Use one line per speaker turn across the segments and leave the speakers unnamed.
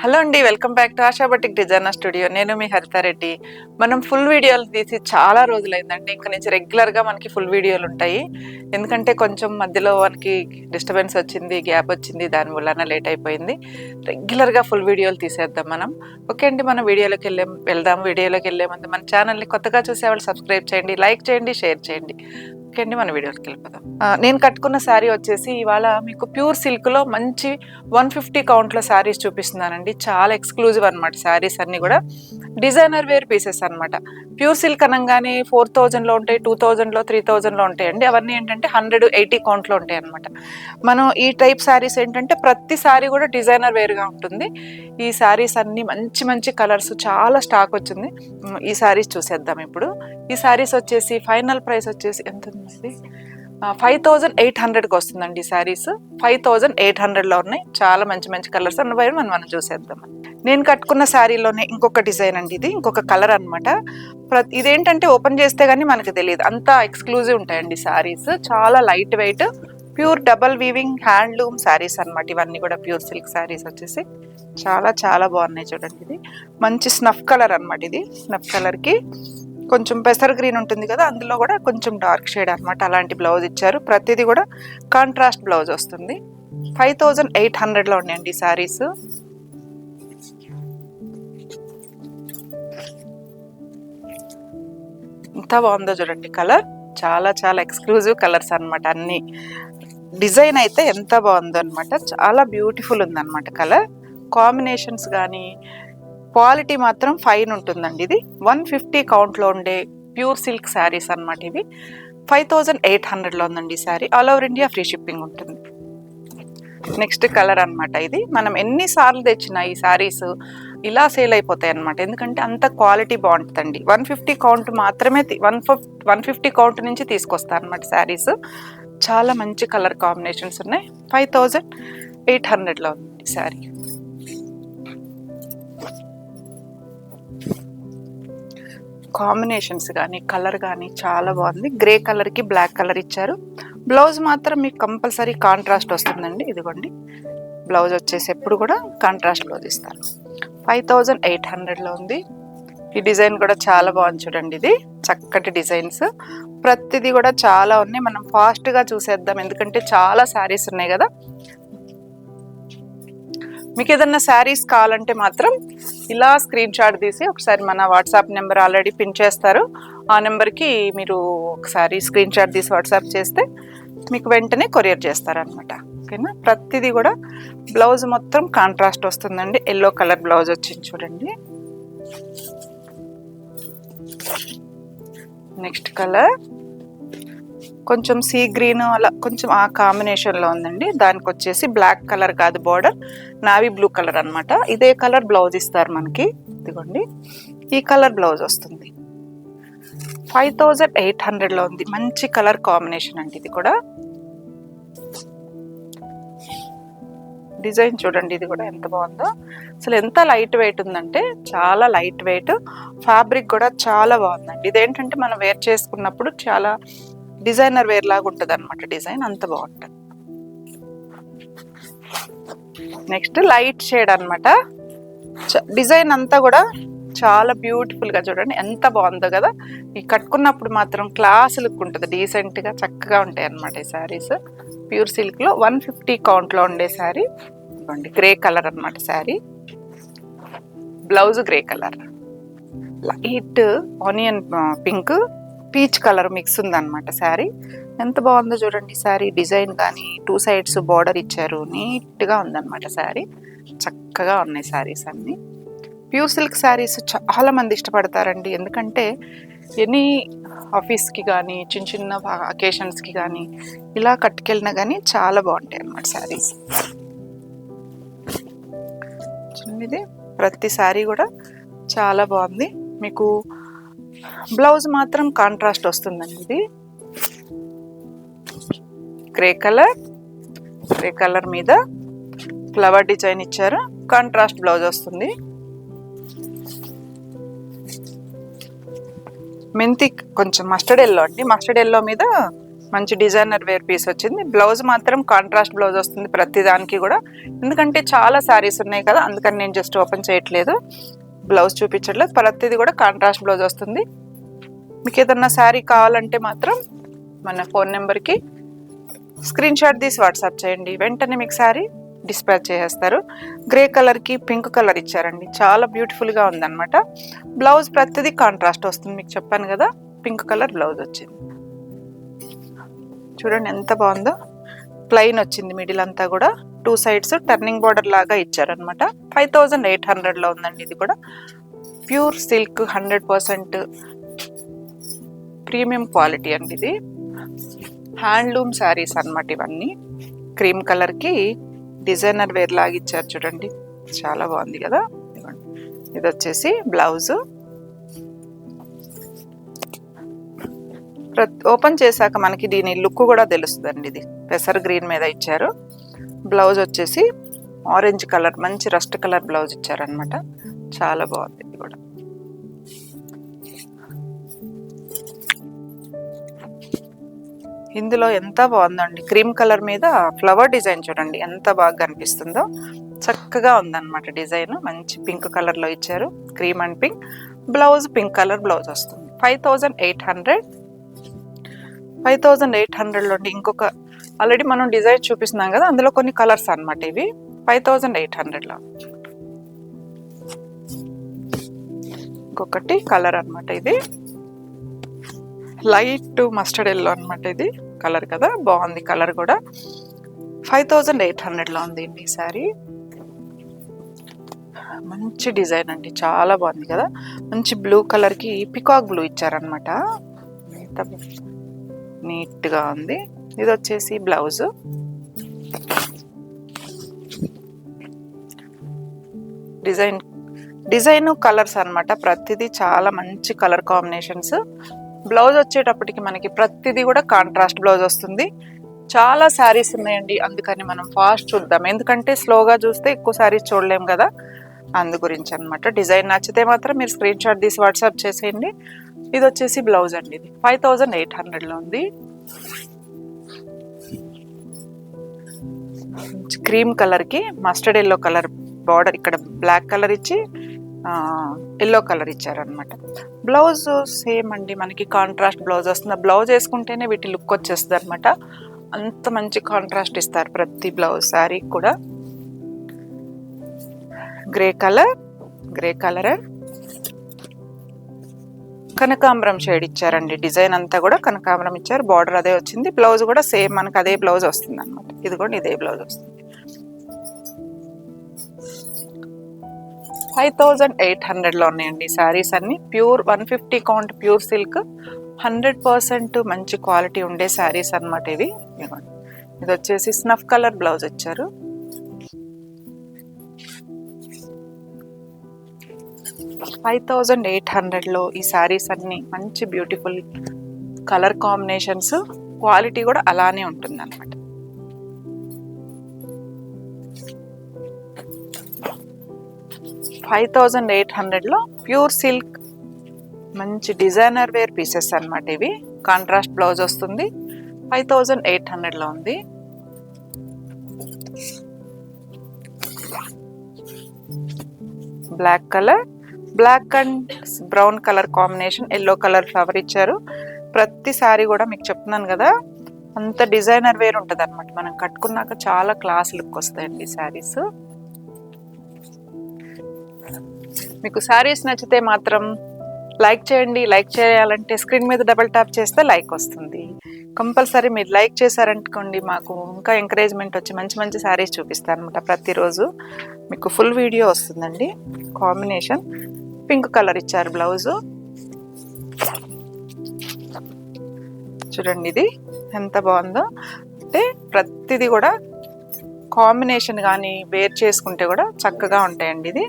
Hello అండి, welcome back to ASHA batik designer studio. నేను మీ హరితారెడ్డి. మనం ఫుల్ వీడియోలు తీసి చాలా రోజులైందండి. ఇంక నుంచి రెగ్యులర్గా మనకి ఫుల్ వీడియోలు ఉంటాయి. ఎందుకంటే కొంచెం మధ్యలో మనకి డిస్టర్బెన్స్ వచ్చింది, గ్యాప్ వచ్చింది, దాని వలన లేట్ అయిపోయింది. రెగ్యులర్గా ఫుల్ వీడియోలు తీసేద్దాం మనం. ఓకే అండి, మనం వెళ్దాం. వీడియోలోకి వెళ్ళే ముందు మన ఛానల్ని కొత్తగా చూసేవాళ్ళు సబ్స్క్రైబ్ చేయండి, లైక్ చేయండి, షేర్ చేయండి. ఓకే అండి, మన వీడియోకి వెళ్ళిపోదాం. నేను కట్టుకున్న శారీ వచ్చేసి ఇవాళ మీకు ప్యూర్ సిల్క్లో మంచి 150 కౌంట్లో శారీస్ చూపిస్తున్నానండి. చాలా ఎక్స్క్లూజివ్ అనమాట. శారీస్ అన్నీ కూడా డిజైనర్ వేర్ పీసెస్ అనమాట. ప్యూర్ సిల్క్ అనగానే 4000లో ఉంటాయి, 2000లో, 3000లో ఉంటాయండి. అవన్నీ ఏంటంటే 180 కౌంట్లో ఉంటాయి అనమాట. మనం ఈ టైప్ శారీస్ ఏంటంటే ప్రతి శారీ కూడా డిజైనర్ వేర్గా ఉంటుంది. ఈ శారీస్ అన్నీ మంచి మంచి కలర్స్, చాలా స్టాక్ వచ్చింది. ఈ శారీస్ చూసేద్దాం ఇప్పుడు. ఈ శారీస్ వచ్చేసి ఫైనల్ ప్రైస్ వచ్చేసి ఎంత ఉంది? 5800కి వస్తుందండి ఈ శారీస్. 5800లో ఉన్నాయి. చాలా మంచి మంచి కలర్స్ అన్నవి మనం చూసేద్దాం. నేను కట్టుకున్న శారీలోనే ఇంకొక డిజైన్ అండి. ఇది ఇంకొక కలర్ అనమాట. ఇదేంటంటే ఓపెన్ చేస్తే గానీ మనకు తెలియదు, అంతా ఎక్స్క్లూజివ్ ఉంటాయండి శారీస్. చాలా light weight, pure double weaving handloom saris అనమాట. ఇవన్నీ కూడా ప్యూర్ సిల్క్ శారీస్ వచ్చేసి చాలా చాలా బాగున్నాయి. చూడండి, ఇది మంచి స్నఫ్ కలర్ అనమాట. ఇది స్నఫ్ కలర్కి కొంచెం పెసర్ గ్రీన్ ఉంటుంది కదా, అందులో కూడా కొంచెం డార్క్ షేడ్ అనమాట. అలాంటి బ్లౌజ్ ఇచ్చారు. ప్రతిదీ కూడా కాంట్రాస్ట్ బ్లౌజ్ వస్తుంది. 5800లో ఉన్నాయండి ఈ శారీస్. ఎంత బాగుందో చూడండి కలర్. చాలా చాలా ఎక్స్క్లూజివ్ కలర్స్ అనమాట. అన్ని డిజైన్ అయితే ఎంత బాగుందో అనమాట. చాలా బ్యూటిఫుల్ ఉందన్నమాట. కలర్ కాంబినేషన్స్ కానీ క్వాలిటీ మాత్రం ఫైన్ ఉంటుందండి. ఇది 150 కౌంట్లో ఉండే ప్యూర్ సిల్క్ శారీస్ అనమాట. ఇవి 5800లో ఉందండి ఈ sari. All over India free shipping ఉంటుంది. నెక్స్ట్ కలర్ అనమాట. ఇది మనం ఎన్నిసార్లు తెచ్చినా ఈ శారీస్ ఇలా సేల్ అయిపోతాయి అనమాట. ఎందుకంటే అంత క్వాలిటీ బాగుంటుందండి. 150 కౌంట్ మాత్రమే 150 కౌంట్ నుంచి తీసుకొస్తారు అనమాట శారీస్. చాలా మంచి కలర్ కాంబినేషన్స్ ఉన్నాయి. 5800లో ఉంది శారీ. కాంబినేషన్స్ కానీ కలర్ కానీ చాలా బాగుంది. గ్రే కలర్కి బ్లాక్ కలర్ ఇచ్చారు. బ్లౌజ్ మాత్రం మీకు కంపల్సరీ కాంట్రాస్ట్ వస్తుందండి. ఇదిగోండి, బ్లౌజ్ వచ్చేసి ఎప్పుడు కూడా కాంట్రాస్ట్ బ్లౌజ్ ఇస్తారు. 5800లో ఉంది. ఈ డిజైన్ కూడా చాలా బాగుంది. చూడండి, ఇది చక్కటి డిజైన్స్. ప్రతిదీ కూడా చాలా ఉన్నాయి. మనం ఫాస్ట్గా చూసేద్దాం, ఎందుకంటే చాలా శారీస్ ఉన్నాయి కదా. మీకు ఏదన్నా శారీస్ కావాలంటే మాత్రం ఇలా స్క్రీన్ షాట్ తీసి ఒకసారి మన వాట్సాప్ నెంబర్ ఆల్రెడీ పిన్ చేస్తారు. ఆ నెంబర్కి మీరు ఒకసారి స్క్రీన్ షాట్ తీసి వాట్సాప్ చేస్తే మీకు వెంటనే కొరియర్ చేస్తారనమాట. ఓకేనా. ప్రతిదీ కూడా బ్లౌజ్ మొత్తం కాంట్రాస్ట్ వస్తుందండి. ఎల్లో కలర్ బ్లౌజ్ వచ్చింది చూడండి. నెక్స్ట్ కలర్ కొంచెం సీ గ్రీన్, అలా కొంచెం ఆ కాంబినేషన్లో ఉందండి. దానికి వచ్చేసి బ్లాక్ కలర్ కాదు, బార్డర్ నావీ బ్లూ కలర్ అనమాట. ఇదే కలర్ బ్లౌజ్ ఇస్తారు మనకి. ఇదిగోండి, ఈ కలర్ బ్లౌజ్ వస్తుంది. 5800లో ఉంది. మంచి కలర్ కాంబినేషన్ అండి. ఇది కూడా డిజైన్ చూడండి, ఇది కూడా ఎంత బాగుందో. అసలు ఎంత లైట్ వెయిట్ ఉందంటే చాలా లైట్ వెయిట్. ఫ్యాబ్రిక్ కూడా చాలా బాగుందండి. ఇదేంటంటే మనం వేర్ చేసుకున్నప్పుడు చాలా డిజైనర్ వేర్ లాగా ఉంటుంది అనమాట. డిజైన్ అంత బాగుంటుంది. నెక్స్ట్ లైట్ షేడ్ అనమాట. డిజైన్ అంతా కూడా చాలా బ్యూటిఫుల్ గా చూడండి, ఎంత బాగుందో కదా. ఈ కట్టుకున్నప్పుడు మాత్రం క్లాస్ లుక్ ఉంటుంది, డీసెంట్ గా చక్కగా ఉంటాయి అనమాట ఈ శారీస్. ప్యూర్ సిల్క్ లో 150 కౌంట్ లో ఉండే శారీ. ఇవ్వండి, గ్రే కలర్ అనమాట sari. Blouse grey colour, light onion pink, peach colour mix ఉందన్నమాట శారీ. ఎంత బాగుందో చూడండి శారీ. డిజైన్ కానీ 2 సైడ్స్ బార్డర్ ఇచ్చారు. నీట్గా ఉందన్నమాట శారీ. చక్కగా ఉన్నాయి శారీస్ అన్నీ. ప్యూర్ సిల్క్ శారీస్ చాలా మంది ఇష్టపడతారండి. ఎందుకంటే ఎనీ ఆఫీస్కి కానీ చిన్న చిన్న అకేషన్స్కి కానీ ఇలా కట్టుకెళ్ళినా కానీ చాలా బాగుంటాయి అన్నమాట శారీస్. చిన్నది ప్రతి శారీ కూడా చాలా బాగుంది. మీకు బ్లౌజ్ మాత్రం కాంట్రాస్ట్ వస్తుందండి. ఇది గ్రే కలర్ మీద ఫ్లవర్ డిజైన్ ఇచ్చారు. కాంట్రాస్ట్ బ్లౌజ్ వస్తుంది. మెంతి కొంచెం మస్టర్డ్ ఎల్లో అండి. మస్టర్డ్ ఎల్లో మీద మంచి డిజైనర్ వేర్ పీస్ వచ్చింది. బ్లౌజ్ మాత్రం కాంట్రాస్ట్ బ్లౌజ్ వస్తుంది ప్రతి దానికి కూడా, ఎందుకంటే చాలా శారీస్ ఉన్నాయి కదా, అందుకని నేను జస్ట్ ఓపెన్ చేయట్లేదు, బ్లౌజ్ చూపించట్లేదు. ప్రతిది కూడా కాంట్రాస్ట్ బ్లౌజ్ వస్తుంది. మీకు ఏదన్నా శారీ కావాలంటే మాత్రం మన ఫోన్ నెంబర్కి స్క్రీన్ షాట్ తీసి వాట్సాప్ చేయండి, వెంటనే మీకు శారీ డిస్పాచ్ చేసేస్తారు. గ్రే కలర్కి పింక్ కలర్ ఇచ్చారండి, చాలా బ్యూటిఫుల్గా ఉందన్నమాట. బ్లౌజ్ ప్రతిదీ కాంట్రాస్ట్ వస్తుంది, మీకు చెప్పాను కదా, పింక్ కలర్ బ్లౌజ్ వచ్చింది. చూడండి ఎంత బాగుందో, ప్లెయిన్ వచ్చింది మిడిల్ అంతా కూడా, 2 సైడ్స్ టర్నింగ్ బార్డర్ లాగా ఇచ్చారనమాట. 5800లో ఉందండి. ఇది కూడా ప్యూర్ సిల్క్ 100% ప్రీమియం క్వాలిటీ అండి. ఇది హ్యాండ్లూమ్ శారీస్ అన్నమాట ఇవన్నీ. క్రీమ్ కలర్కి డిజైనర్ వేర్ లాగా ఇచ్చారు చూడండి, చాలా బాగుంది కదా. ఇది వచ్చేసి బ్లౌజు. ఓపెన్ చేశాక మనకి దీని లుక్ కూడా తెలుస్తుందండి. ఇది పెసర్ గ్రీన్ మీద ఇచ్చారు. బ్లౌజ్ వచ్చేసి ఆరెంజ్ కలర్, మంచి రస్ట్ కలర్ బ్లౌజ్ ఇచ్చారనమాట, చాలా బాగుంది. ఇది కూడా ఇందులో ఎంత బాగుందండి, క్రీమ్ కలర్ మీద ఫ్లవర్ డిజైన్ చూడండి ఎంత బాగా కనిపిస్తుందో, చక్కగా ఉందన్నమాట డిజైన్. మంచి పింక్ కలర్లో ఇచ్చారు, cream and pink. Blouse pink colour blouse వస్తుంది. 5800లో ఇంకొక ఆల్రెడీ మనం డిజైన్ చూపిస్తున్నాం కదా, అందులో కొన్ని కలర్స్ అన్నమాట ఇవి. 5800లో ఇంకొకటి కలర్ అన్నమాట. ఇది లైట్ మస్టర్డ్ ఎల్లో అనమాట, ఇది కలర్ కదా, బాగుంది కలర్ కూడా. 5800లో ఉంది ఈ సారీ. మంచి డిజైన్ అండి, చాలా బాగుంది కదా. మంచి బ్లూ కలర్కి పికాక్ బ్లూ ఇచ్చారనమాట, నీట్గా ఉంది. ఇది వచ్చేసి బ్లౌజ్. డిజైన్ కలర్స్ అన్నమాట, ప్రతిదీ చాలా మంచి కలర్ కాంబినేషన్స్. బ్లౌజ్ వచ్చేటప్పటికి మనకి ప్రతిదీ కూడా కాంట్రాస్ట్ బ్లౌజ్ వస్తుంది. చాలా శారీస్ ఉన్నాయండి, అందుకని మనం ఫాస్ట్ చూద్దాం, ఎందుకంటే స్లోగా చూస్తే ఎక్కువ శారీస్ చూడలేం కదా, అందు గురించి అనమాట. డిజైన్ నచ్చితే మాత్రం మీరు స్క్రీన్ షాట్ తీసి వాట్సాప్ చేసేయండి. ఇది వచ్చేసి బ్లౌజ్ అండి. ఇది 5800లో ఉంది. క్రీమ్ కలర్కి మస్టర్డ్ ఎల్లో కలర్ బార్డర్, ఇక్కడ బ్లాక్ కలర్ ఇచ్చి ఎల్లో కలర్ ఇచ్చారనమాట. బ్లౌజ్ సేమ్ అండి, మనకి కాంట్రాస్ట్ బ్లౌజ్ వస్తుంది. బ్లౌజ్ వేసుకుంటేనే వీటి లుక్ వచ్చేస్తుంది అనమాట, అంత మంచి కాంట్రాస్ట్ ఇస్తారు ప్రతి బ్లౌజ్ శారీ కూడా. గ్రే కలర్ కనకాంబరం షేడ్ ఇచ్చారండి. డిజైన్ అంతా కూడా కనకాంబరం ఇచ్చారు, బార్డర్ అదే వచ్చింది. బ్లౌజ్ కూడా సేమ్ మనకు అదే బ్లౌజ్ వస్తుంది అనమాట. ఇది కూడా ఇదే బ్లౌజ్ వస్తుంది. 5800లో ఉన్నాయండి శారీస్ అన్ని. ప్యూర్ 150 కౌంట్ ప్యూర్ సిల్క్, 100% మంచి క్వాలిటీ ఉండే శారీస్ అనమాట ఇవి. ఇది వచ్చేసి స్నఫ్ కలర్ బ్లౌజ్ ఇచ్చారు. $5800లో ఈ శారీస్ అన్ని మంచి బ్యూటిఫుల్ కలర్ కాంబినేషన్స్, క్వాలిటీ కూడా అలానే ఉంటుంది అనమాట. $5800లో ప్యూర్ సిల్క్ మంచి డిజైనర్ వేర్ పీసెస్ అనమాట ఇవి. కాంట్రాస్ట్ బ్లౌజ్ వస్తుంది. 5800లో ఉంది. Black and brown colour combination, yellow colour flower ఇచ్చారు. ప్రతి సారీ కూడా మీకు చెప్తున్నాను కదా, అంత డిజైనర్ వేర్ ఉంటుంది అనమాట. మనం కట్టుకున్నాక చాలా క్లాస్ లుక్ వస్తాయండి శారీస్. మీకు శారీస్ నచ్చితే మాత్రం లైక్ చేయండి. లైక్ చేయాలంటే స్క్రీన్ మీద డబుల్ ట్యాప్ చేస్తే లైక్ వస్తుంది. కంపల్సరీ మీరు లైక్ చేశారనుకోండి, మాకు ఇంకా ఎంకరేజ్మెంట్ వచ్చి మంచి మంచి శారీస్ చూపిస్తాను అనమాట. ప్రతిరోజు మీకు ఫుల్ వీడియో వస్తుందండి. కాంబినేషన్ పింక్ కలర్ ఇచ్చారు బ్లౌజు. చూడండి ఇది ఎంత బాగుందో, అంటే ప్రతిదీ కూడా కాంబినేషన్ కానీ వేర్ చేసుకుంటే కూడా చక్కగా ఉంటాయండి. ఇది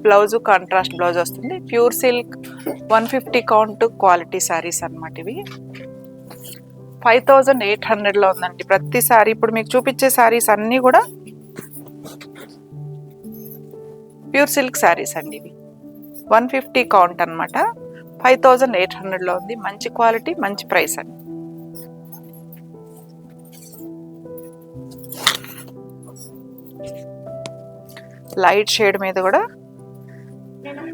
బ్లౌజు కాంట్రాస్ట్ బ్లౌజ్ వస్తుంది. Pure silk 150 count quality saris అనమాట ఇవి. 5800లో ఉందండి ప్రతి శారీ. ఇప్పుడు మీకు చూపించే శారీస్ అన్నీ కూడా ప్యూర్ సిల్క్ శారీస్ అండి ఇవి. 150 కౌంట్ అనమాట. 5800లో ఉంది. మంచి క్వాలిటీ, మంచి ప్రైస్ అండి. లైట్ షేడ్ మీద కూడా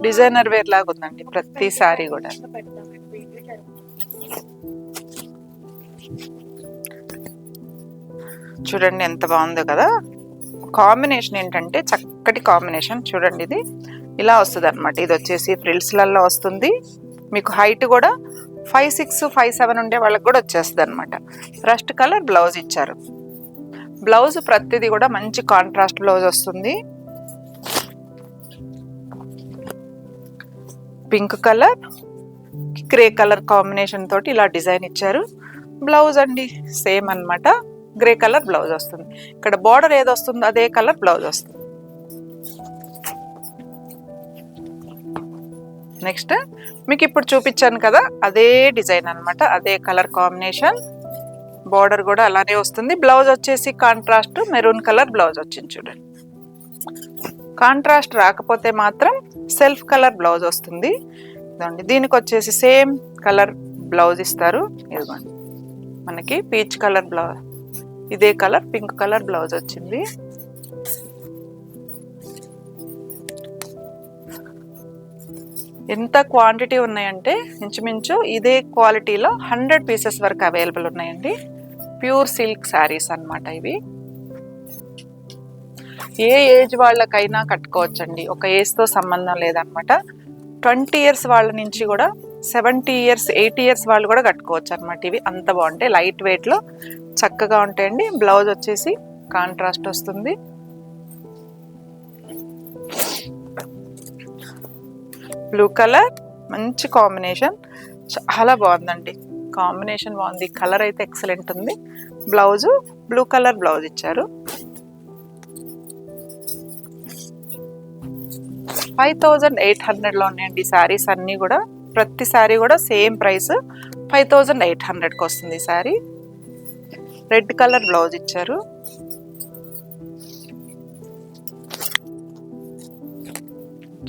డిజైనర్ వేర్ లాగా ఉందండి ప్రతి సారీ కూడా. చూడండి ఎంత బాగుందో కదా. కాంబినేషన్ ఏంటంటే చక్కటి కాంబినేషన్. చూడండి ఇది ఇలా వస్తుంది అనమాట. ఇది వచ్చేసి ఫ్రిల్స్లలో వస్తుంది. మీకు హైట్ కూడా 5'6", 5'7" ఉండే వాళ్ళకి కూడా వచ్చేస్తుంది అనమాట. రస్ట్ కలర్ బ్లౌజ్ ఇచ్చారు. బ్లౌజ్ ప్రతిదీ కూడా మంచి కాంట్రాస్ట్ బ్లౌజ్ వస్తుంది. Pink colour grey colour combination తోటి ఇలా డిజైన్ ఇచ్చారు. బ్లౌజ్ అండి సేమ్ అన్నమాట. గ్రే కలర్ బ్లౌజ్ వస్తుంది. ఇక్కడ బార్డర్ ఏది వస్తుందో అదే కలర్ బ్లౌజ్ వస్తుంది. నెక్స్ట్ మీకు ఇప్పుడు చూపించాను కదా అదే డిజైన్ అన్నమాట. అదే కలర్ కాంబినేషన్. బార్డర్ కూడా అలానే వస్తుంది. బ్లౌజ్ వచ్చేసి కాంట్రాస్ట్ మెరూన్ కలర్ బ్లౌజ్ వచ్చింది. చూడండి కాంట్రాస్ట్ రాకపోతే మాత్రం సెల్ఫ్ కలర్ బ్లౌజ్ వస్తుంది. ఇదండి దీనికి వచ్చేసి సేమ్ కలర్ బ్లౌజ్ ఇస్తారు. ఇదిగోండి మనకి పీచ్ కలర్ బ్లౌజ్, ఇదే కలర్ పింక్ కలర్ బ్లౌజ్ వచ్చింది. ఎంత క్వాంటిటీ ఉన్నాయంటే ఇంచుమించు ఇదే క్వాలిటీలో 100 పీసెస్ వరకు అవైలబుల్ ఉన్నాయండి. ప్యూర్ సిల్క్ శారీస్ అన్నమాట ఇవి. ఏ ఏజ్ వాళ్ళకైనా కట్టుకోవచ్చండి. ఒక ఏజ్తో సంబంధం లేదనమాట. 20 ఇయర్స్ వాళ్ళ నుంచి కూడా 70 ఇయర్స్ 80 ఇయర్స్ వాళ్ళు కూడా కట్టుకోవచ్చు అనమాట. ఇవి అంత బాగుంటాయి. లైట్ వెయిట్లో చక్కగా ఉంటాయండి. బ్లౌజ్ వచ్చేసి కాంట్రాస్ట్ వస్తుంది. బ్లూ కలర్ మంచి కాంబినేషన్, చాలా బాగుందండి. కాంబినేషన్ బాగుంది. కలర్ అయితే ఎక్సలెంట్ ఉంది. బ్లౌజు బ్లూ కలర్ బ్లౌజ్ ఇచ్చారు. 5800లో ఉన్నాయండి శారీస్ అన్నీ కూడా. ప్రతి శారీ కూడా సేమ్ ప్రైస్ 5800కి వస్తుంది శారీ. రెడ్ కలర్ బ్లౌజ్ ఇచ్చారు.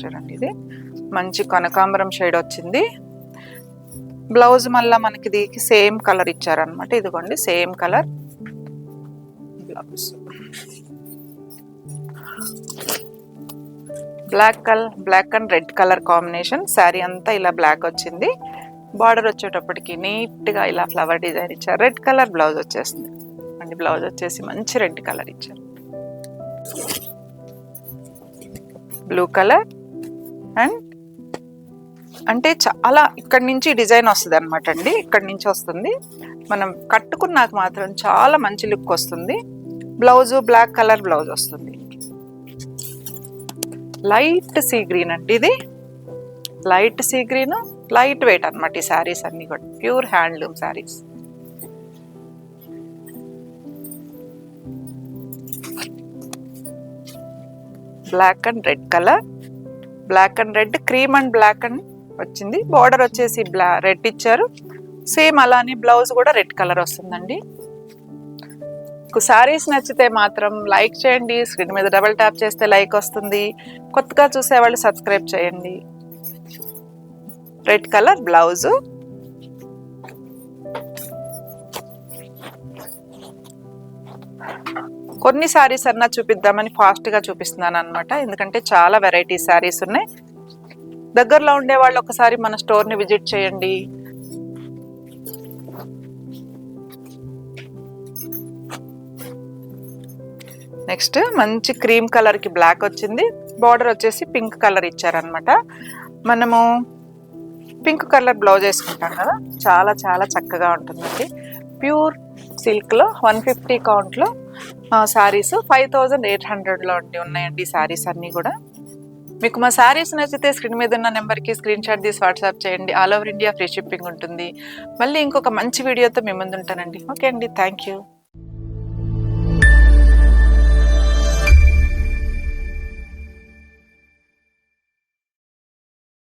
చూడండి ఇది మంచి కనకాంబరం షేడ్ వచ్చింది. బ్లౌజ్ మళ్ళీ మనకి ఇది సేమ్ కలర్ ఇచ్చారనమాట. ఇదిగోండి same colour blouse. Black and red colour combination. Sari అంతా ఇలా బ్లాక్ వచ్చింది. బార్డర్ వచ్చేటప్పటికి నీట్గా ఇలా ఫ్లవర్ డిజైన్ ఇచ్చారు. రెడ్ కలర్ బ్లౌజ్ వచ్చేస్తుంది అండి. బ్లౌజ్ వచ్చేసి మంచి రెడ్ కలర్ ఇచ్చారు. బ్లూ కలర్ అండ్ అంటే చాలా ఇక్కడి నుంచి డిజైన్ వస్తుంది అనమాట అండి. ఇక్కడి నుంచి వస్తుంది. మనం కట్టుకున్నాక మాత్రం చాలా మంచి లుక్ వస్తుంది. బ్లౌజు బ్లాక్ కలర్ బ్లౌజ్ వస్తుంది. లైట్ సీ గ్రీన్ అండి. ఇది light sea green, light weight అనమాట ఈ శారీస్ అన్ని కూడా. Pure handloom saris. Black and red colour, black and red, cream and black and వచ్చింది. బార్డర్ వచ్చేసి రెడ్ ఇచ్చారు. సేమ్ అలానే బ్లౌజ్ కూడా రెడ్ కలర్ వస్తుందండి. మీకు శారీస్ నచ్చితే మాత్రం లైక్ చేయండి. స్క్రీన్ మీద డబుల్ ట్యాప్ చేస్తే లైక్ వస్తుంది. కొత్తగా చూసేవాళ్ళు సబ్స్క్రైబ్ చేయండి. రెడ్ కలర్ బ్లౌజు, కొన్ని శారీస్ అన్నా చూపిద్దామని ఫాస్ట్గా చూపిస్తున్నాను అనమాట. ఎందుకంటే చాలా వెరైటీ శారీస్ ఉన్నాయి. దగ్గరలో ఉండే వాళ్ళు ఒకసారి మన స్టోర్ని విజిట్ చేయండి. నెక్స్ట్ మంచి క్రీమ్ కలర్కి బ్లాక్ వచ్చింది. బార్డర్ వచ్చేసి పింక్ కలర్ ఇచ్చారనమాట. మనము పింక్ కలర్ బ్లౌజ్ వేసుకుంటాం కదా, చాలా చాలా చక్కగా ఉంటుందండి. ప్యూర్ సిల్క్లో 150 కౌంట్లో శారీస్ 5800లో ఉన్నాయండి శారీస్ అన్నీ కూడా. మీకు మా శారీస్ నచ్చితే స్క్రీన్ మీద ఉన్న నెంబర్కి స్క్రీన్ షాట్ తీసి వాట్సాప్ చేయండి. All over India free shipping ఉంటుంది. మళ్ళీ ఇంకొక మంచి వీడియోతో మీ ముందు ఉంటానండి. ఓకే అండి, థ్యాంక్ యూ.